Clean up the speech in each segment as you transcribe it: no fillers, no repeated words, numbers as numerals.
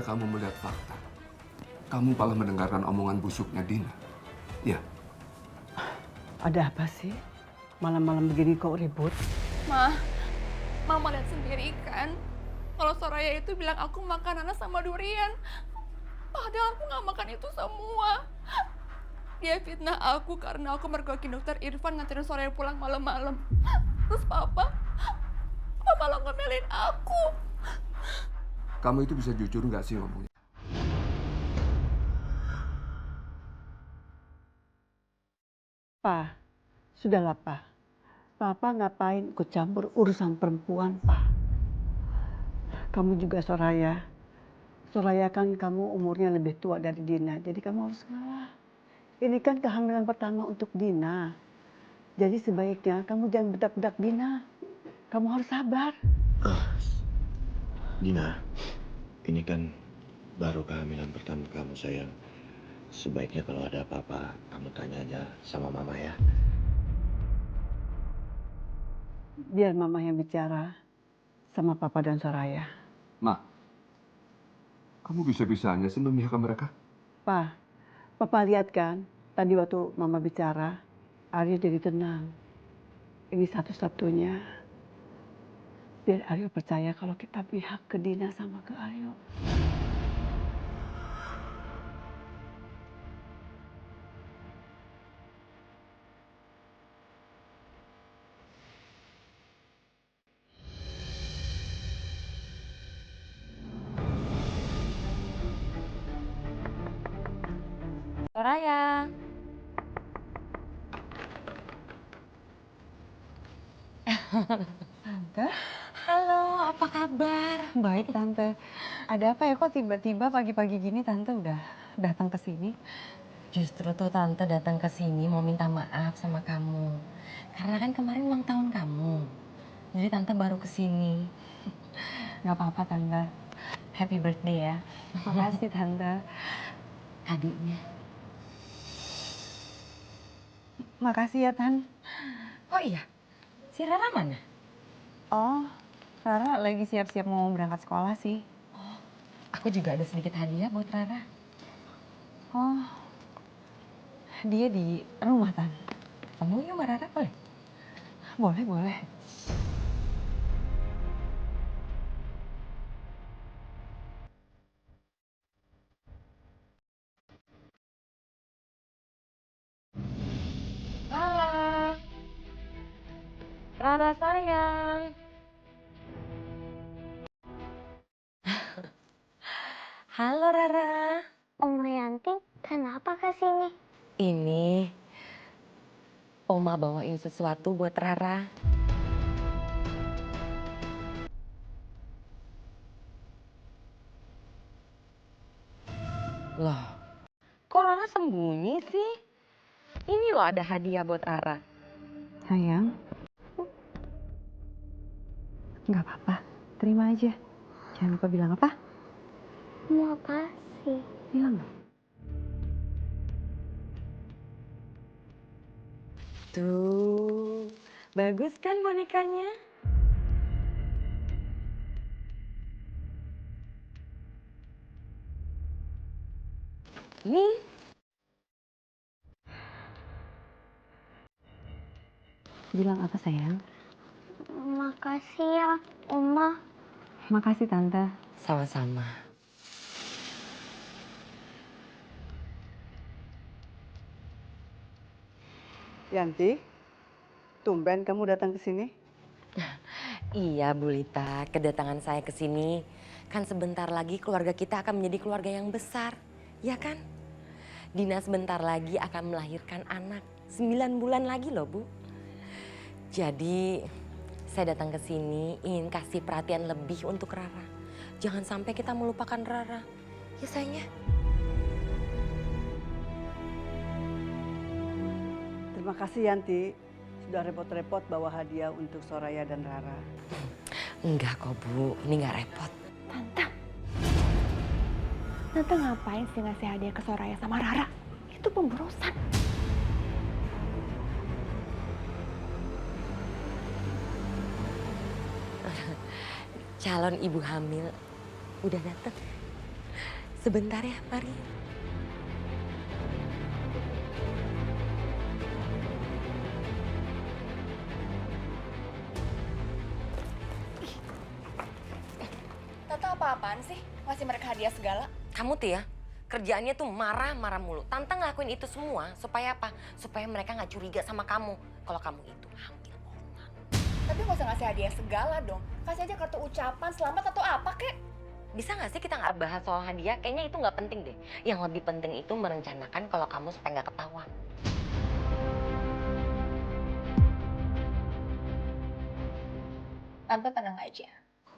kamu melihat fakta, kamu malah mendengarkan omongan busuknya Dina. Ya, Ada apa sih? Malam-malam begini kok ribut? Ma, Mama lihat sendiri kan, kalau Soraya itu bilang aku makan nanas sama durian. Padahal aku nggak makan itu semua. Dia fitnah aku karena aku mergokin dokter Irfan nganterin Soraya pulang malam-malam. Terus Papa malah ngomelin aku. kamu itu bisa jujur nggak sih ngomongnya? Pak, sudahlah Pak. Papa ngapain ikut campur urusan perempuan, Pak? Kamu juga Soraya. Soraya kan kamu umurnya lebih tua dari Dina, jadi kamu harus ngalah. Ini kan kehamilan pertama untuk Dina. Jadi sebaiknya kamu jangan bedak-bedak Dina. Kamu harus sabar. Dina, ini kan baru kehamilan pertama kamu sayang. Sebaiknya kalau ada apa-apa, kamu tanya aja sama mama ya. Biar mama yang bicara sama papa dan Soraya. Ma, kamu bisa-bisanya sih memihak ke mereka? Pak, papa lihat kan tadi waktu mama bicara, Aryo jadi tenang. Ini satu-satunya. Biar Aryo percaya kalau kita pihak ke Dina sama ke Aryo. Soraya. Tante, Halo, apa kabar? baik Tante. Ada apa ya kok tiba-tiba pagi-pagi gini Tante udah datang ke sini? Justru tuh Tante datang ke sini mau minta maaf sama kamu. Karena kan kemarin ulang tahun kamu. Jadi Tante baru ke sini. Gak apa-apa Tante. Happy birthday ya. Makasih Tante. Adiknya. Makasih ya Tan. Oh iya, si Rara mana? Oh, Rara lagi siap-siap mau berangkat sekolah sih. Aku juga ada sedikit hadiah buat Rara. Oh, dia di rumah Tan. Kamu yuk sama Rara boleh? Boleh, boleh. Rara. Rara sayang. Halo Rara. Oma Yanti, kenapa ke sini? Ini Oma bawain sesuatu buat Rara. Loh, kok Rara sembunyi sih? Ini loh ada hadiah buat Rara. Sayang. Gak apa-apa, terima aja. Jangan lupa bilang apa? Makasih. Bilang dong. Tuh, bagus kan bonekanya? Nih, Bilang apa sayang? Makasih ya, Oma. Makasih Tante. sama-sama. Yanti, tumben kamu datang ke sini. Iya, Bu Lita, kedatangan saya ke sini kan sebentar lagi keluarga kita akan menjadi keluarga yang besar, ya kan? Dina sebentar lagi akan melahirkan anak, 9 bulan lagi loh, Bu. Jadi, saya datang ke sini ingin kasih perhatian lebih untuk Rara. Jangan sampai kita melupakan Rara. Ya sayangnya. Terima kasih Yanti. Sudah repot-repot bawa hadiah untuk Soraya dan Rara. Enggak kok, Bu. Ini nggak repot. Tante ngapain sih ngasih hadiah ke Soraya sama Rara? Itu pemborosan. Calon ibu hamil udah datang. Sebentar ya, mari. Tante apa-apaan sih? Ngasih mereka hadiah segala? Kamu tuh ya, kerjaannya tuh marah-marah mulu. Tante ngelakuin itu semua supaya apa? Supaya mereka nggak curiga sama kamu kalau kamu itu hamil bohongan. Tapi nggak usah ngasih hadiah segala dong. Kasih aja kartu ucapan selamat atau apa kek. Bisa nggak sih kita nggak bahas soal hadiah? Kayaknya itu nggak penting deh. Yang lebih penting itu merencanakan kalau kamu supaya nggak ketahuan. Tante tenang aja.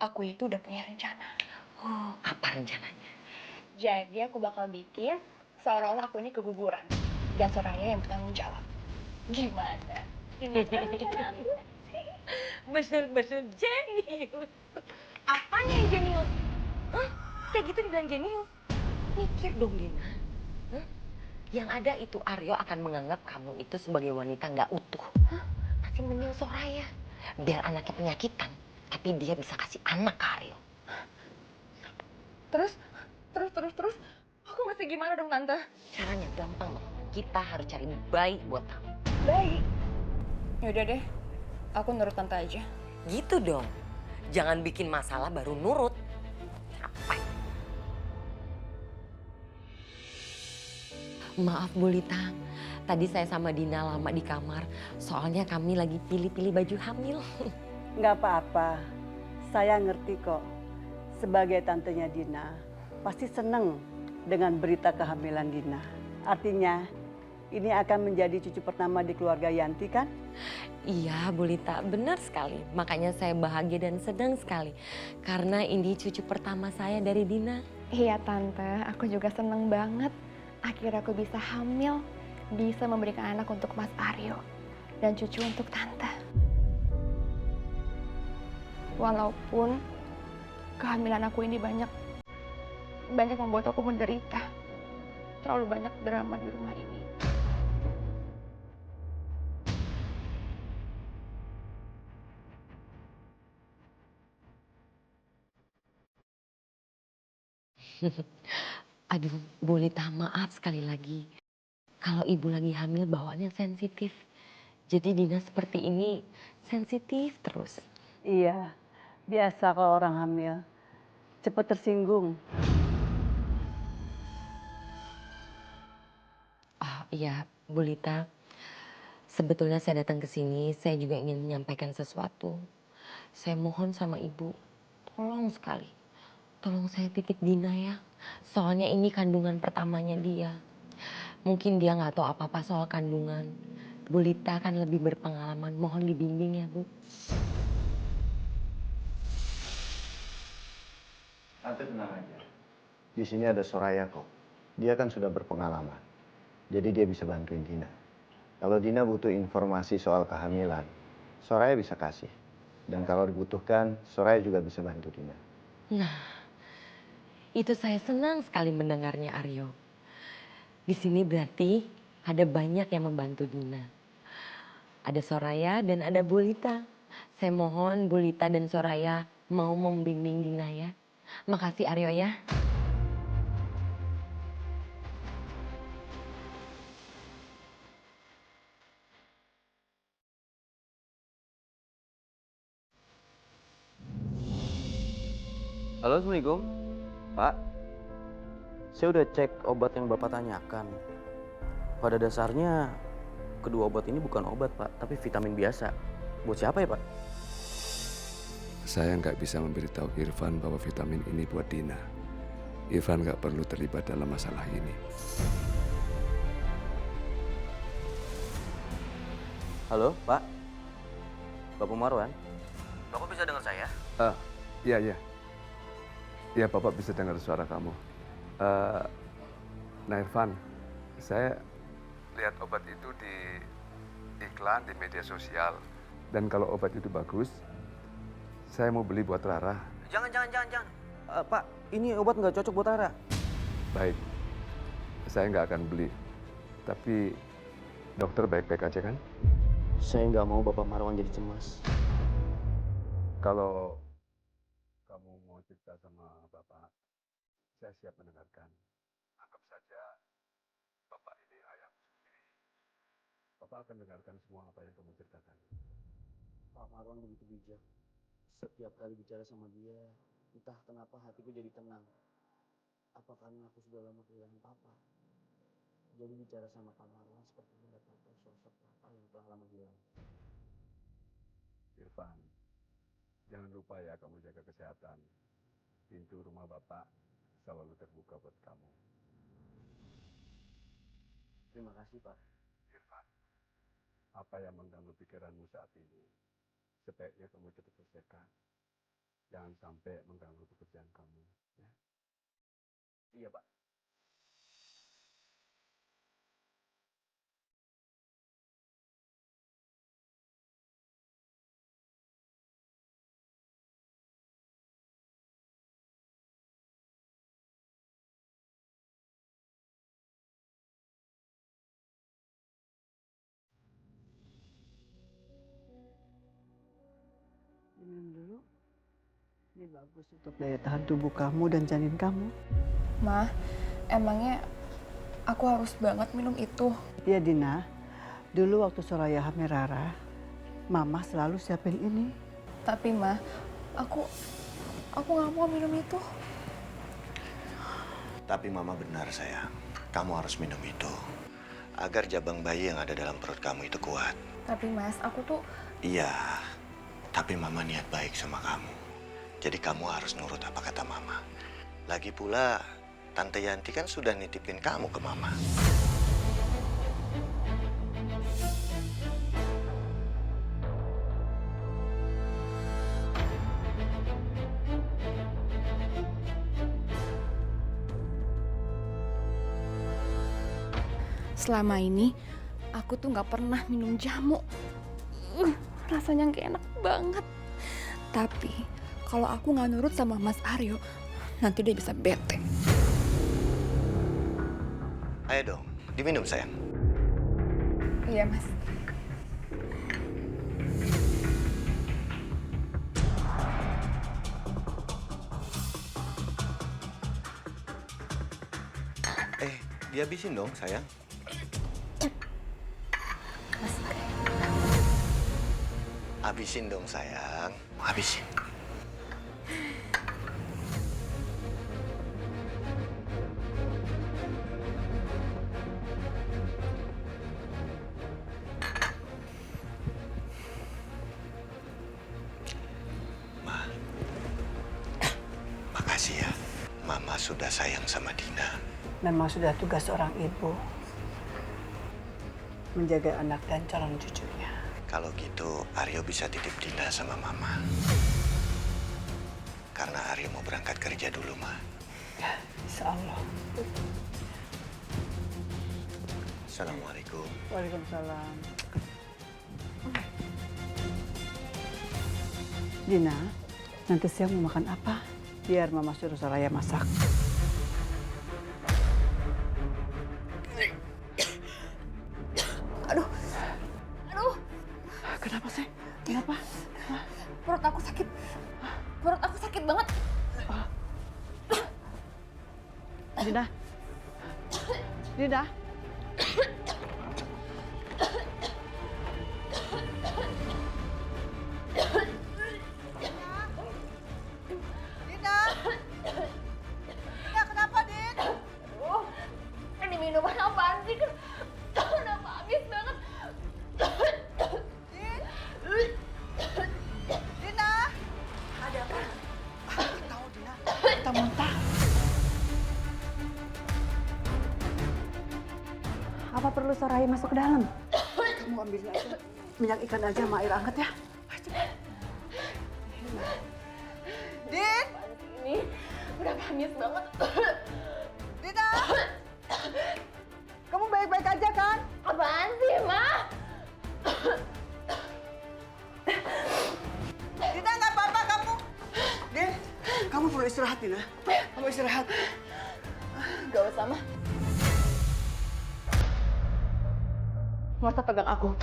Aku itu udah punya rencana. Oh, apa rencananya? Jadi aku bakal bikin seolah-olah aku ini keguguran. Dan Soraya yang bertanggung jawab. Gimana? Bener-bener jenius. Apanya yang jenius? Hah? Kayak gitu dibilang jenius? Mikir dong, Dina. Hah? Yang ada itu Aryo akan menganggap kamu itu sebagai wanita nggak utuh. Hah? Masih mending Soraya. Biar anaknya penyakitan, tapi dia bisa kasih anak ke Aryo. Terus? Aku mesti gimana dong, Tante? Caranya gampang loh. Kita harus cari bayi buat kamu. Baik. Yaudah deh, aku nurut Tante aja. Gitu dong. Jangan bikin masalah baru nurut. Capek. Maaf Bu Lita, tadi saya sama Dina lama di kamar. Soalnya kami lagi pilih-pilih baju hamil. Nggak apa-apa, saya ngerti kok. Sebagai tantenya Dina, pasti seneng dengan berita kehamilan Dina. Artinya, ini akan menjadi cucu pertama di keluarga Yanti kan? Iya Bu Lita, benar sekali. Makanya saya bahagia dan senang sekali. Karena ini cucu pertama saya dari Dina. Iya Tante, aku juga seneng banget. Akhirnya aku bisa hamil, bisa memberikan anak untuk Mas Aryo, dan cucu untuk Tante. Walaupun kehamilan aku ini banyak membuat aku menderita. Terlalu banyak drama di rumah ini. Aduh Bu Lita, maaf sekali lagi. Kalau ibu lagi hamil bawaannya sensitif. Jadi Dina seperti ini sensitif terus. Iya, biasa kalau orang hamil. Cepat tersinggung. Oh iya Bu Lita, sebetulnya saya datang ke sini, saya juga ingin menyampaikan sesuatu. Saya mohon sama ibu, tolong sekali. Tolong saya titip Dina ya. Soalnya ini kandungan pertamanya dia. Mungkin dia nggak tahu apa-apa soal kandungan. Bu Lita kan lebih berpengalaman, mohon dibimbing ya Bu. Tante tenang aja. Di sini ada Soraya kok. Dia kan sudah berpengalaman. Jadi dia bisa bantuin Dina. Kalau Dina butuh informasi soal kehamilan, Soraya bisa kasih. Dan kalau dibutuhkan, Soraya juga bisa bantu Dina. Nah, itu saya senang sekali mendengarnya Aryo. Di sini berarti ada banyak yang membantu Dina. Ada Soraya dan ada Bu Lita. Saya mohon Bu Lita dan Soraya mau membimbing Dina ya. Makasih Aryo ya. Halo, Assalamualaikum. Pak, saya udah cek obat yang Bapak tanyakan. Pada dasarnya, kedua obat ini bukan obat, Pak, tapi vitamin biasa. Buat siapa ya, Pak? Saya nggak bisa memberitahu Irfan bahwa vitamin ini buat Dina. Irfan nggak perlu terlibat dalam masalah ini. Halo, Pak. Bapak Marwan. Bapak bisa dengar saya? Iya. Ya, Bapak bisa dengar suara kamu. Nah, Irfan, saya lihat obat itu di iklan di media sosial. Dan kalau obat itu bagus, saya mau beli buat Rara. Jangan. Pak, ini obat nggak cocok buat Rara. Baik, saya nggak akan beli. Tapi dokter baik-baik aja kan? Saya nggak mau Bapak Marwan jadi cemas. Kalau kamu mau cerita sama Bapak, Saya siap mendengarkan. Anggap saja Bapak ini ayahmu sendiri. Bapak akan dengarkan semua apa yang kamu ceritakan. Pak Marwan begitu bijak. Setiap kali bicara sama dia, entah kenapa hatiku jadi tenang. Apa karena aku sudah lama kehilangan papa? Jadi bicara sama Pak Marwan seperti mendapatkan sosok papa yang telah lama hilang. Irfan, jangan lupa ya kamu jaga kesehatan. Pintu rumah Bapak selalu terbuka buat kamu. Terima kasih, Pak. Irfan, apa yang mengganggu pikiranmu saat ini, sebaiknya kamu cepat selesaikan. Jangan sampai mengganggu pekerjaan kamu. Ya. Iya, Pak. Minum dulu. Ini bagus untuk daya tahan tubuh kamu dan janin kamu. Ma, emangnya aku harus banget minum itu? Ya Dina, dulu waktu Soraya hamil Rara, Mama selalu siapin ini. Tapi Ma, aku nggak mau minum itu. Tapi Mama benar sayang, kamu harus minum itu. Agar jabang bayi yang ada dalam perut kamu itu kuat. Tapi Mas, aku tuh... Iya, tapi Mama niat baik sama kamu. Jadi kamu harus nurut apa kata Mama. Lagi pula, Tante Yanti kan sudah nitipin kamu ke Mama. Selama ini, aku tuh nggak pernah minum jamu. Rasanya nggak enak banget. Tapi, kalau aku nggak nurut sama Mas Aryo, nanti dia bisa bete. Ayo dong, diminum sayang. Iya, Mas. Dihabisin dong sayang. Habisin dong sayang, habisin. Ma, makasih ya. Mama sudah sayang sama Dina. Memang sudah tugas seorang ibu menjaga anak dan calon cucunya. Kalau gitu, Aryo bisa titip Dina sama Mama. Karena Aryo mau berangkat kerja dulu, Ma. Ya, insya Allah. Assalamualaikum. Waalaikumsalam. Dina, nanti siang mau makan apa? Biar Mama suruh Soraya masak. Aduh. Kenapa sih? Kenapa? Perut aku sakit. Perut aku sakit banget. Dina. Dina. Dina, kenapa, Din? Aduh, ini minuman apaan sih? Kenapa habis banget? Dina, Ada apa? Tahu Dina. Kita muntah. Apa perlu Soraya masuk ke dalam? Kamu ambilnya aja. Minyak ikan aja sama air hangat ya. Din, Ini udah habis banget. Dina, kamu baik-baik aja kan? Apaan sih, Ma? Dina nggak apa-apa kamu? Din, kamu perlu istirahat Dina. Kamu istirahat. Gak usah, Ma. Nggak usah pegang aku.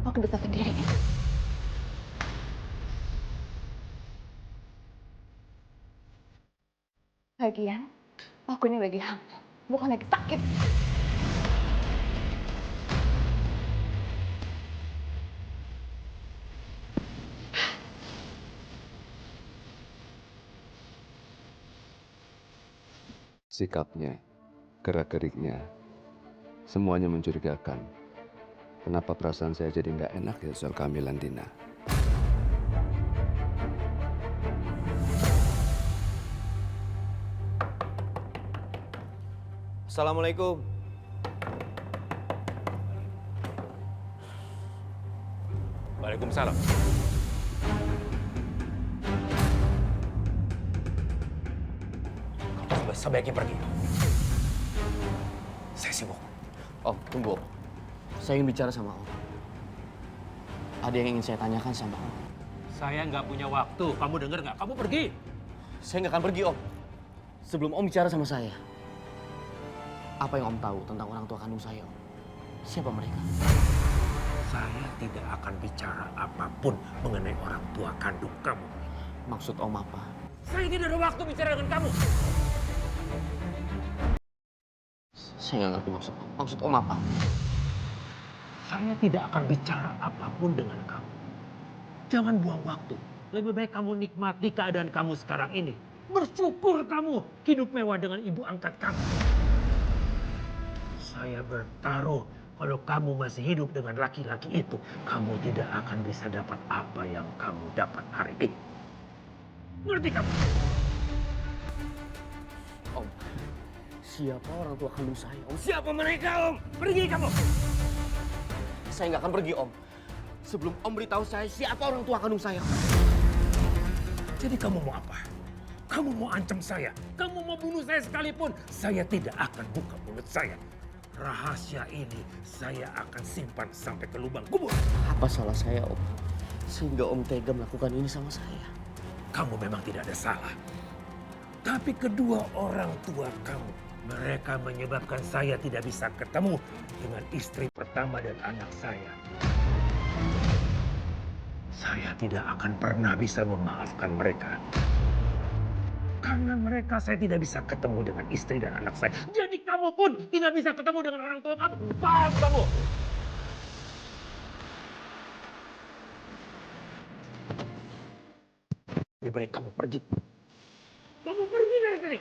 Aku bisa sendiri. Lagian, aku ini lagi hamil, bukan lagi sakit. Sikapnya, gerak-geriknya, semuanya mencurigakan. Kenapa perasaan saya jadi nggak enak ya soal kehamilan Dina? Assalamualaikum. Waalaikumsalam. Kamu sebaiknya pergi. Saya sibuk. Om, tunggu Om. Saya ingin bicara sama Om. Ada yang ingin saya tanyakan sama Om. Saya nggak punya waktu. Kamu dengar nggak? Kamu pergi. Saya nggak akan pergi Om. Sebelum Om bicara sama saya. Apa yang Om tahu tentang orang tua kandung saya Om? Siapa mereka? Saya tidak akan bicara apapun mengenai orang tua kandung kamu. Maksud Om apa? Saya tidak ada waktu bicara dengan kamu. Saya nggak ngerti maksud Om. Maksud Om apa? Saya tidak akan bicara apapun dengan kamu. Jangan buang waktu. Lebih baik kamu nikmati keadaan kamu sekarang ini. Bersyukur kamu hidup mewah dengan ibu angkat kamu. Saya bertaruh kalau kamu masih hidup dengan laki-laki itu, kamu tidak akan bisa dapat apa yang kamu dapat hari ini. Ngerti kamu? Om, siapa orang tua kandung saya Om? Siapa mereka, Om? Pergi kamu! Saya nggak akan pergi Om. Sebelum Om beritahu saya siapa orang tua kandung saya. Jadi kamu mau apa? Kamu mau ancam saya? Kamu mau bunuh saya sekalipun? Saya tidak akan buka mulut saya. Rahasia ini saya akan simpan sampai ke lubang kubur. Apa salah saya Om? Sehingga Om tega melakukan ini sama saya. Kamu memang tidak ada salah. Tapi kedua orang tua kamu, mereka menyebabkan saya tidak bisa ketemu dengan istri pertama dan anak saya. Saya tidak akan pernah bisa memaafkan mereka. Karena mereka saya tidak bisa ketemu dengan istri dan anak saya. Jadi kamu pun tidak bisa ketemu dengan orang tua kamu. Paham kamu? Lebih baik kamu pergi. Kamu pergi dari sini.